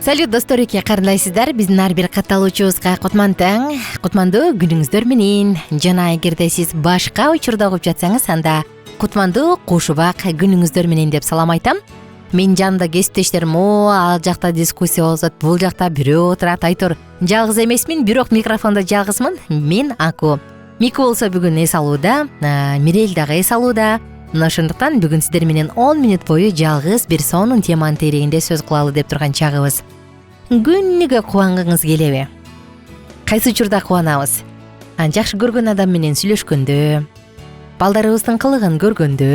Салют достор, эки карындайсыздар. Биздин ар бир катталуучубузга кутмандуу күнүңүздөр менен. Жана эгерде сиз башка учурда угуп жатсаңыз, анда кутмандуу кушубак күнүңүздөр менен деп салам айтам. Мен жанымда кесиптештерим ал жакта дискуссия болуп атат, бул жакта бирөө отурат. Айтор жалгыз эмесмин, бирок микрофондо жалгызмын. Мен Аку. Мику болсо бүгүн эс алууда, Мирел дагы эс алууда. Мына ошондуктан бүгүн сиздер менен 10 мүнөт бою жалгыз бир сонун теманын терегинде сөз кылалы деп турган чагыбыз. Күнүгө кубангыңыз келеби? Кайсы учурда кубанабыз? Жакшы көргөн адам менен сүйлөшкөндө, балдарыбыздын кылыгын көргөндө,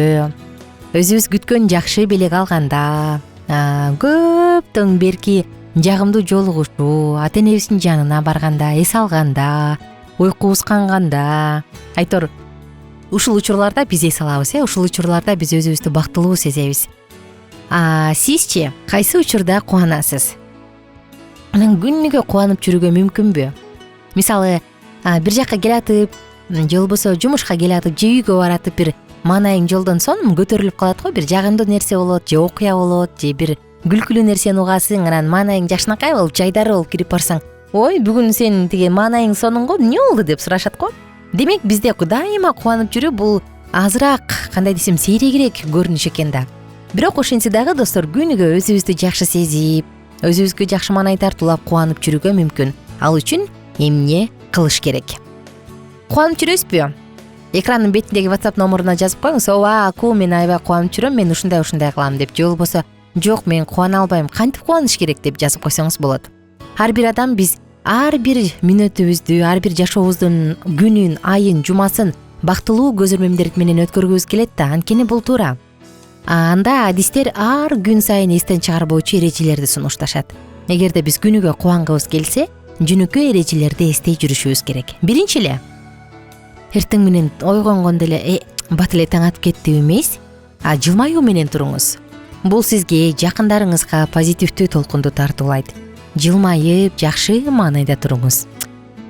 өзүбүз күткөн жакшы белек алганда, көптөн берки жагымдуу жолугушуу, ата энебиздин жанына барганда, эс алганда, уйкубуз канганда, айтор ушул учурларда биз эс алабыз, ушул учурларда биз өзүбүздү бактылуу сезебиз. Сизчи кайсы учурда кубанасыз? Анан күнүгө кубанып жүрүүгө мүмкүнбү? Мисалы, бир жакка келатып, же болбосо жумушка келатып, же үйгө баратып, бир маанайың жолдон сонун көтөрүлүп калат го, бир жагымдуу нерсе болот, же окуя болот, же бир күлкүлүү нерсени угасың, анан маанайың жакшынакай болуп, жайдары болуп кирип барсаң, ой, бүгүн сен тиги маанайың сонун го, эмне болду деп сурашат го. Демек бизде дайыма кубанып жүрүү бул азыраак, кандай десем, сейрегирээк көрүнүш экен да. Бирок ошентсе дагы достор, күнүгө өзүбүздү жакшы сезип, өзүбүзгө жакшы маанай тартуулап кубанып жүрүүгө мүмкүн. Ал үчүн эмне кылыш керек? Кубанып жүрөсүзбү? Экрандын бетиндеги WhatsApp номуруна жазып коюңуз. Аку, мен аябай кубанып жүрөм, мен ушундай кылам деп, же болбосо жок, мен кубана албайм, кантип кубаныш керек деп жазып койсоңуз болот. Ар бир адам биз ар бир мүнөтүбүздү, ар бир жашообуздун күнүн, айын, жумасын бактылуу көзөрмөмдөр менен өткөргүбүз келет да, анткени бул туура. Анда адистер ар күн сайын эстен чыгарбоочу эрежелерди сунушташат. Эгерде биз күнүгө кубангыбыз келсе, жөнөкөй эрежелерди эстей жүрүшүбүз керек. Биринчи эле, эртең менен ойгонгондо эле бат эле таң атып кетти эмес, жылмаюу менен туруңуз. Бул сизге, жакындарыңызга позитивдүү толкунду тартуулайт. Жылмайып, жакшы маанайда туруңуз.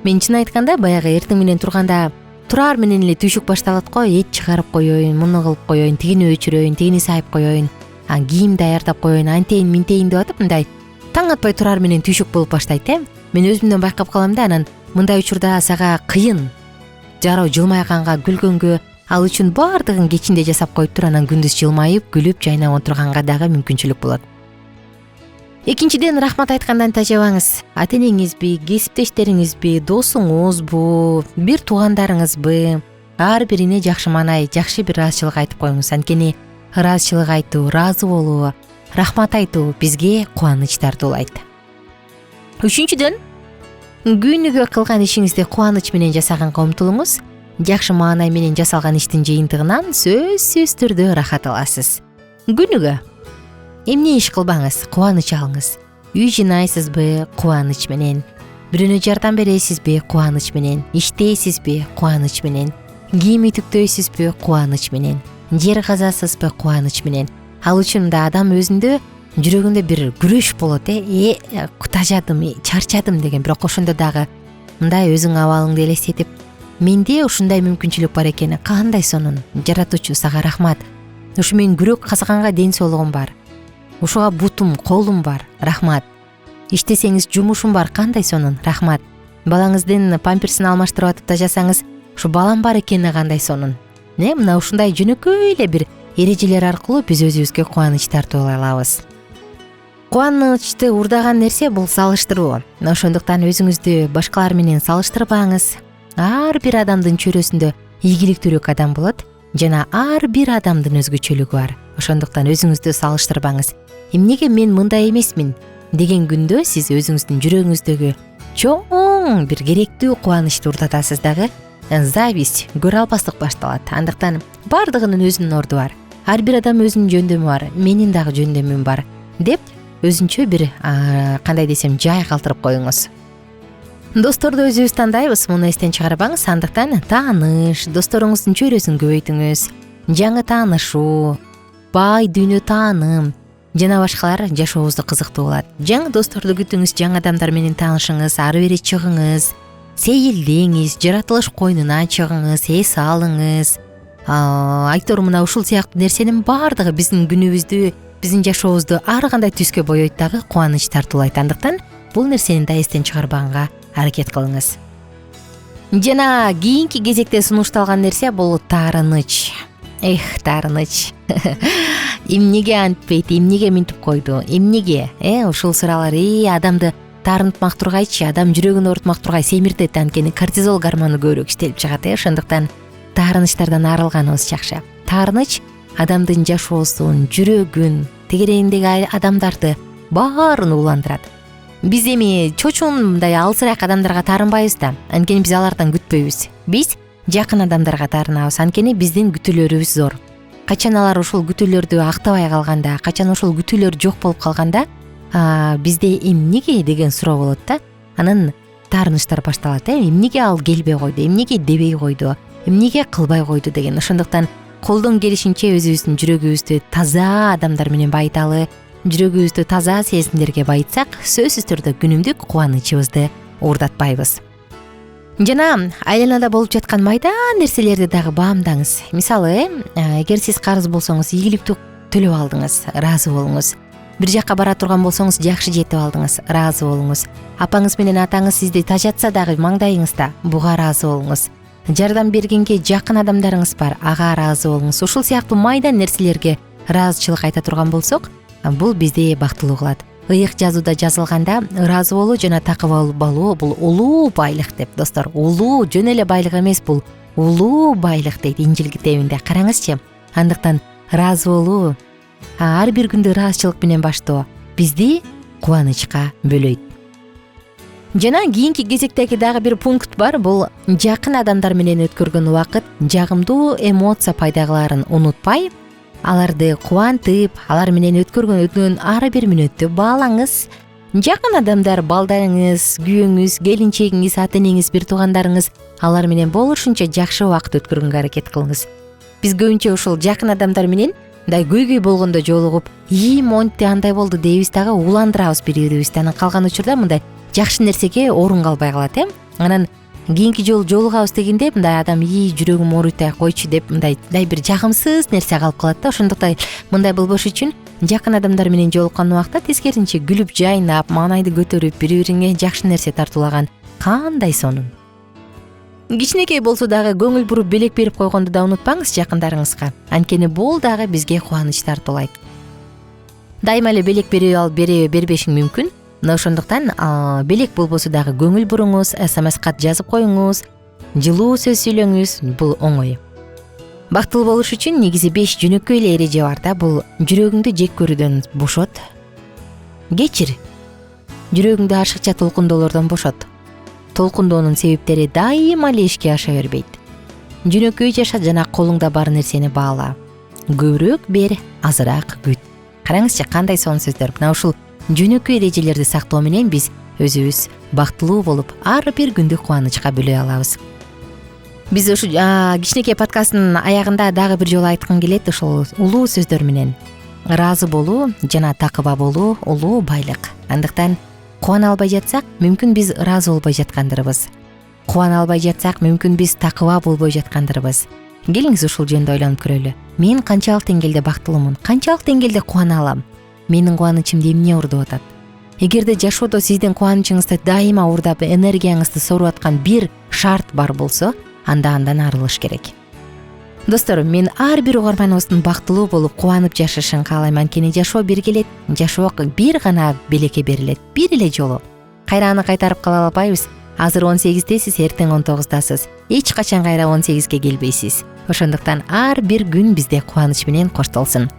Мен чын айтканда, баягы эртең менен турганда, турар менен эле түйшүк башталат го, эт чыгарып коеюн, муну кылып коеюн, тигини өчүрөйүн, тигини сайып коеюн, кийим даярдап коеюн, антейин минтейин деп атып, мындай таң атпай турар менен түйшүк болуп баштайт, Мен өзүмдөн байкап калам да, анан мындай учурда сага кыйын. Жароо жылмайганга, күлгөнгө, ал үчүн баардыгын кечинде жасап коюп тур, анан күндүз жылмайып, күлүп, жайнап отурганга дагы мүмкүнчүлүк болот. Экинчиден, рахмат айткандан тажабаңыз. Ата энеңизби, кесиптештериңизби, досуңузбу, бир туугандарыңызбы, ар бирине жакшы маанай, жакшы бир ыраазычылык айтып коюңуз. Анткени ыраазычылык айтуу, ыраазы болуу, рахмат айтуу бизге кубаныч тартуулайт. Үчүнчүдөн, күнүгө кылган ишиңизди кубаныч менен жасаганга умтулуңуз. Жакшы маанай менен жасалган иштин жыйынтыгынан сөзсүз түрдө ырахат аласыз. Күнүгө эмне иш кылбаңыз, кубаныч алыңыз. Үй жыйнайсызбы, кубаныч менен. Бирөөнө жардам бересизби, кубаныч менен. Иштейсизби, кубаныч менен. Кийим үтүктөйсүзбү, кубаныч менен. Жер казасызбы, кубаныч менен. Ал үчүн да адам өзүндө жүрөгүндө бир күрөш болот, тажадым, чарчадым деген. Бирок ошондо дагы мындай өзүң абалыңды элестетип, менде ушундай мүмкүнчүлүк бар экен, кандай сонун. Жаратуучу, сага рахмат. Ушу менин күрөк казганга ден соолугум бар. Ушуга бутум, колум бар, рахмат. Иштесеңиз жумушум бар, кандай сонун, рахмат. Балаңыздын памперсин алмаштырып атып тажасаңыз, ушу балам бар экени кандай сонун. Мына ушундай жөнөкөй эле бир эрежелер аркылуу биз өзүбүзгө кубаныч тартуулай алабыз. Кубанычты урдаган нерсе бул салыштыруу. Ошондуктан өзүңүздү башкалар менен салыштырбаңыз. Ар бир адамдын чөйрөсүндө ийгиликтүүрөөк адам болот, жана ар бир адамдын өзгөчөлүгү бар. Ошондуктан өзүңүздү салыштырбаңыз. Эмнеге мен мындай эмесмин деген күндө сиз өзүңүздүн жүрөгүңүздөгү чоң бир керектүү кубанычты урдатасыз дагы, зависть, көрө албастык башталат. Андыктан баардыгынын өзүнүн орду бар. Ар бир адам өзүнүн жөндөмү бар, менин дагы жөндөмүм бар деп өзүнчө бир кандай десем, жай калтырып коюңуз. Досторду өзүбүз тандайбыз, муну эстен чыгарбаңыз. Андыктан тааныш, досторуңуздун чөйрөсүн көбөйтүңүз. Жаңы таанышуу, бай дүйнө тааным жана башкалар жашообузду кызыктуулат. Жаңы досторду күтүңүз, жаңы адамдар менен таанышыңыз, ары бери чыгыңыз, сейилдеңиз, жаратылыш койнуна чыгыңыз, эс алыңыз. Айтор мына ушул сыяктуу нерсенин баардыгы биздин күнүбүздү, биздин жашообузду ар кандай түскө бойойт дагы кубаныч тартуулайт. Андыктан бул нерсени да эстен чыгарбаганга аракет кылыңыз. Жана кийинки кезекте сунушталган нерсе бул таарыныч. Таарыныч. Эмнеге антпейт, эмнеге минтип койду, эмнеге? Ушул суроолор адамды таарынтмак тургайчы, адам жүрөгүн оорутмак тургай семиртет, анткени кортизол гормону көбүрөөк иштелип чыгат. Ошондуктан таарынычтардан арылганыбыз жакшы. Таарыныч адамдын жашоосун, жүрөгүн, тегерегиндеги адамдарды баарын уландырат. Биз эми чочун мындай алысыраак адамдарга таарынбайбыз да, анткени биз алардан күтпөйбүз. Биз жакын адамдарга таарынабыз, анткени биздин күтүүлөрүбүз зор. Качан алар ушул күтүүлөрдү актабай калганда, качан ушул күтүүлөр жок болуп калганда, бизде эмнеге деген суроо болот да. Анан таарынычтар башталат. Эмнеге ал келбей койду, эмнеге дебей койду, эмнеге кылбай койду деген. Ошондуктан колдон келишинче өзүбүздүн жүрөгүбүздү таза адамдар менен байталы, жүрөгүбүздү таза сезимдерге байытсак, сөзсүз түрдө күнүмдүк кубанычыбызды уурдатпайбыз. Жана айланада болуп жаткан майда нерселерди дагы баамдаңыз. Мисалы, эгер сиз карыз болсоңуз, ийгиликтүү төлөп алдыңыз, ыраазы болуңуз. Бир жакка бара турган болсоңуз, жакшы жетип алдыңыз, ыраазы болуңуз. Апаңыз менен атаңыз сизди тажатса дагы маңдайыңызда, буга ыраазы болуңуз. Жардам бергенге жакын адамдарыңыз бар, ага ыраазы болуңуз. Ушул сыяктуу майда нерселерге ыраазычылык айта турган болсок, бул бизди бактылуу кылат. Ыйык жазууда жазылганда ыраазы болуу жана такыба болуу бул улуу байлык деп, достор. Улуу жөн эле байлык эмес, бул улуу байлык дейт Инжил китебинде. Караңызчы. Андыктан ыраазы болуу, ар бир күндү ыраазычылык менен баштоо бизди кубанычка бөлөйт. Жана кийинки кезектеги дагы бир пункт бар, бул жакын адамдар менен өткөргөн убакыт жагымдуу эмоция пайда кыларын унутпай, аларды кубантып, алар менен өткөргөн ар бир мүнөттү баалаңыз. Жакын адамдар, балдарыңыз, күйөөңүз, келинчегиңиз, ата-энеңиз, бир туугандарыңыз, алар менен болушунча жакшы убакыт өткөргөнгө аракет кылыңыз. Биз көбүнчө ушул жакын адамдар менен мындай көйгөй болгондо жолугуп, монтти андай болду дейбиз дагы уландырабыз бири-бирибизди. Анан калган учурда мындай жакшы нерсеге орун калбай калат, Анан кийинки жолу жолугабыз дегенде мындай адам жүрөгүм ооруйт койчу деп мындай бир жагымсыз нерсе калып калат да. Ошондуктан мындай болбош үчүн жакын адамдар менен жолуккан убакта тескерисинче күлүп жайнап, маанайды көтөрүп, бири-бириңе жакшы нерсе тартуулаган кандай сонун. Кичинекей болсо дагы көңүл буруп белек берип койгонду да унутпаңыз жакындарыңызга. Анткени бул дагы бизге кубаныч тартуулайт. Дайыма эле белек бербешиң мүмкүн. Ошондуктан белек болбосо дагы көңүл буруңуз, SMS кат жазып коюңуз, жылуу сөз сүйлөңүз, бул оңой. Бактылуу болуш үчүн негизи 5 жөнөкөй эле эреже бар да. Бул жүрөгүңдү жек көрүүдөн бошот. Кечир. Жүрөгүңдү ашыкча толкундоолордон бошот. Толкундоонун себептери дайыма эле ишке аша бербейт. Жөнөкөй жаша жана колуңда бар нерсени баала. Көбүрөөк бер, азыраак күт. Караңызчы, кандай сонун сөздөр. Мына ушул жөнөкөй эрежелерди сактоо менен биз өзүбүз бактылуу болуп, ар бир күндү кубанычка бөлөй алабыз. Биз ушу кичинекей подкасттын аягында дагы бир жолу айткым келет, ушул улуу сөздөр менен. Ыраазы болуу жана такыба болуу улуу байлык. Андыктан кубана албай жатсак, мүмкүн биз ыраазы болбой жаткандырбыз. Кубана албай жатсак, мүмкүн биз такыба болбой жаткандырбыз. Келиңиз ушул жөнүндө ойлонуп көрөлү. Мен канчалык деңгээлде бактылуумун? Канчалык деңгээлде кубана алам? Менин кубанычымды эмне уурдап атат? Эгерде жашоодо сиздин кубанычыңызды дайыма уурдап, энергияңызды соруп аткан бир шарт бар болсо, андан арылыш керек. Достор, мен ар бир угарманыбыздын бактылуу болуп, кубанып жашашын каалайм. Анткени жашоо бир келет, жашоо бир гана белекке берилет, бир эле жолу. Кайра аны кайтарып кала албайбыз. Азыр 18-десиз, эртең 19-дасыз. Эч качан кайра 18-ге келбейсиз. Ошондуктан ар бир күн бизде кубаныч менен коштолсун.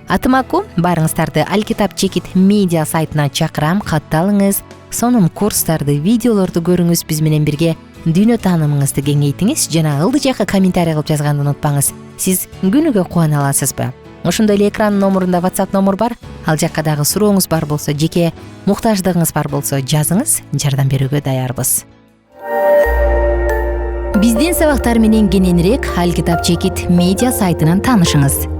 Атым Аку, барыңыздарды Алкитап Чекит медиа сайтына чакырам, катталыңыз, сонун курстарды, видеолорду көрүңүз, биз менен бирге дүйнө таанымыңызды кеңейтиңиз жана ылдый жакка комментарий кылып жазганды унутпаңыз. Сиз күнүгө кубана аласызбы? Ошондой эле экранын номурунда WhatsApp номур бар. Ал жакка дагы сурооңуз бар болсо, жеке муктаждыгыңыз бар болсо жазыңыз, жардам берүүгө даярбыз. Биздин сабактар менен кененирээк Алкитап Чекит медиа сайтынан таанышыңыз.